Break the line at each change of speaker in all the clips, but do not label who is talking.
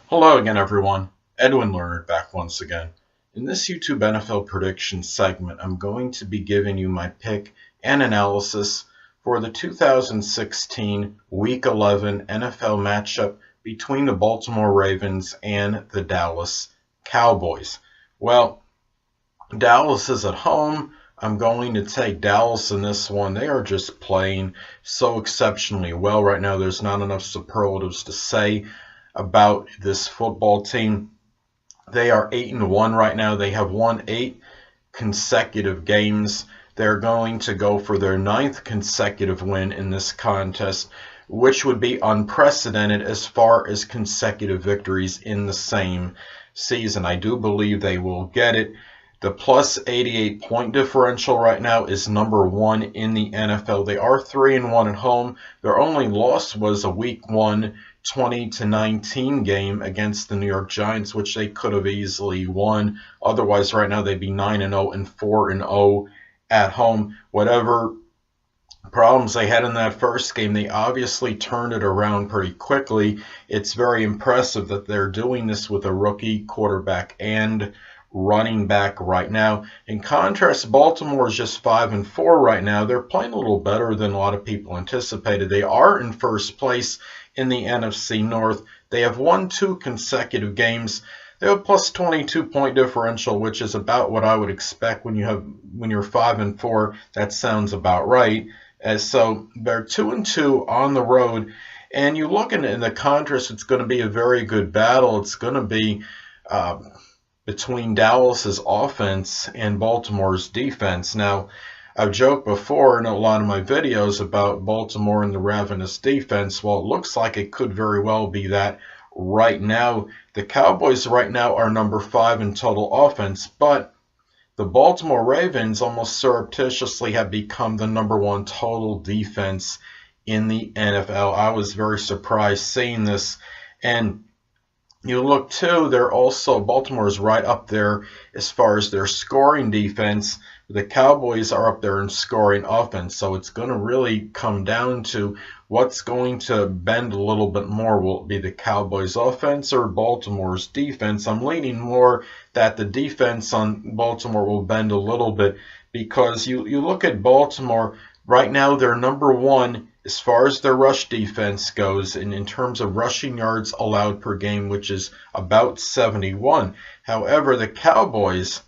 Hello again, everyone. Edwin Learnard back once again. In this YouTube NFL prediction segment, I'm going to be giving you my pick and analysis for the 2016 Week 11 NFL matchup between the Baltimore Ravens and the Dallas Cowboys. Well, Dallas is at home. I'm going to take Dallas in this one. They are just playing so exceptionally well right now. There's not enough superlatives to say about this football team. They are 8-1 right now. They have won 8 consecutive games. They're going to go for their 9th consecutive win in this contest, which would be unprecedented as far as consecutive victories in the same season. I do believe they will get it. The plus 88 point differential right now is number 1 in the NFL. They are 3-1 at home. Their only loss was a Week 1 20-19 game against the New York Giants, which they could have easily won. Otherwise, right now they'd be 9-0 and 4-0 at home. Whatever problems they had in that first game, they obviously turned it around pretty quickly. It's very impressive that they're doing this with a rookie quarterback and running back right now. In contrast, Baltimore is just 5-4 right now. They're playing a little better than a lot of people anticipated. They are in first place in the NFC North. They have won 2 consecutive games. They have a plus 22 point differential, which is about what I would expect when you're 5-4. That sounds about right. So they're 2-2 on the road. And you look in the contrast, it's going to be a very good battle. It's going to be between Dallas's offense and Baltimore's defense. Now, I've joked before in a lot of my videos about Baltimore and the ravenous defense. Well, it looks like it could very well be that right now. The Cowboys right now are number 5 in total offense, but the Baltimore Ravens almost surreptitiously have become the number 1 total defense in the NFL. I was very surprised seeing this. And you look too, Baltimore's right up there as far as their scoring defense. The Cowboys are up there in scoring offense. So it's going to really come down to what's going to bend a little bit more. Will it be the Cowboys offense or Baltimore's defense? I'm leaning more that the defense on Baltimore will bend a little bit, because you look at Baltimore right now, they're number 1 as far as their rush defense goes, and in terms of rushing yards allowed per game, which is about 71. However, the Cowboys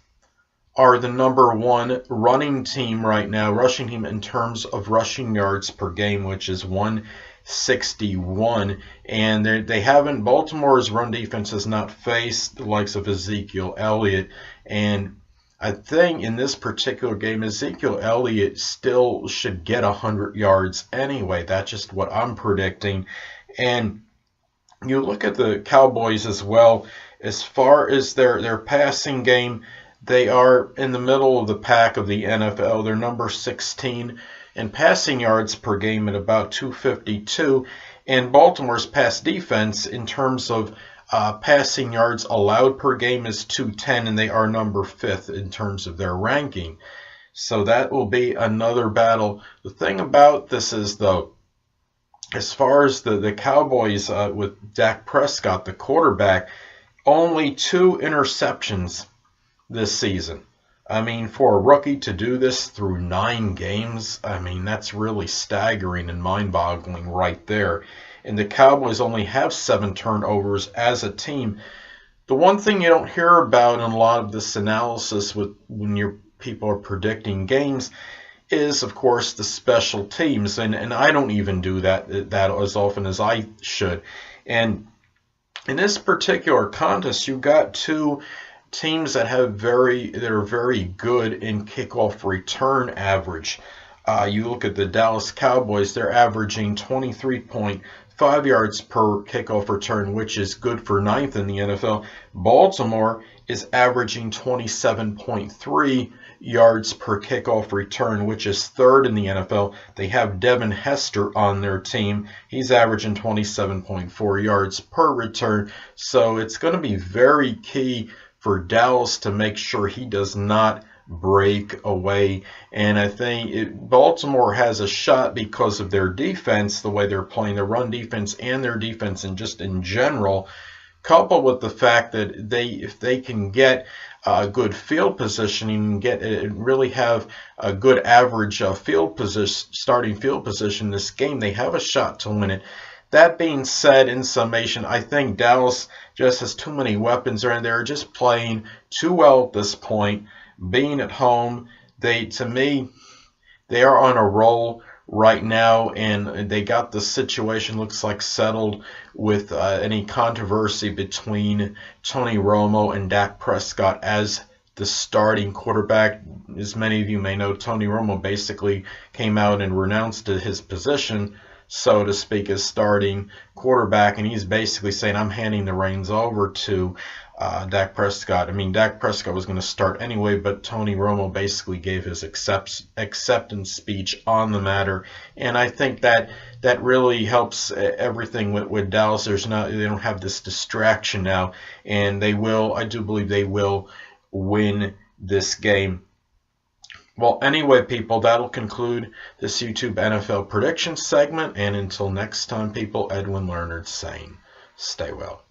are the number 1 running team right now, rushing team in terms of rushing yards per game, which is 161. And Baltimore's run defense has not faced the likes of Ezekiel Elliott. And I think in this particular game, Ezekiel Elliott still should get 100 yards anyway. That's just what I'm predicting. And you look at the Cowboys as well, as far as their passing game, they are in the middle of the pack of the NFL. They're number 16 in passing yards per game at about 252. And Baltimore's pass defense in terms of passing yards allowed per game is 210, and they are number 5th in terms of their ranking. So that will be another battle. The thing about this is, though, as far as the Cowboys with Dak Prescott, the quarterback, only 2 interceptions this season. I mean, for a rookie to do this through 9 games, I mean, that's really staggering and mind-boggling right there. And the Cowboys only have 7 turnovers as a team. The one thing you don't hear about in a lot of this analysis when people are predicting games is, of course, the special teams. And I don't even do that as often as I should. And in this particular contest, you've got 2 teams that are very good in kickoff return average. You look at the Dallas Cowboys, they're averaging 23.5 yards per kickoff return, which is good for 9th in the NFL. Baltimore is averaging 27.3 yards per kickoff return, which is 3rd in the NFL. They have Devin Hester on their team. He's averaging 27.4 yards per return. So it's going to be very key for Dallas to make sure he does not break away. And I think Baltimore has a shot because of their defense, the way they're playing, their run defense and their defense, and just in general, coupled with the fact that if they can get a good field positioning, really have a good average field position, starting field position in this game, they have a shot to win it. That being said, in summation, I think Dallas just has too many weapons there, and they're just playing too well at this point. Being at home, to me, they are on a roll right now, and they got the situation, looks like, settled with any controversy between Tony Romo and Dak Prescott as the starting quarterback. As many of you may know, Tony Romo basically came out and renounced his position, so to speak, as starting quarterback, and he's basically saying, I'm handing the reins over to Dak Prescott. I mean, Dak Prescott was going to start anyway, but Tony Romo basically gave his acceptance speech on the matter, and I think that really helps everything with Dallas. They don't have this distraction now, and I do believe they will win this game. Well, anyway, people, that'll conclude this YouTube NFL prediction segment, and until next time, people, Edwin Learnard saying, stay well.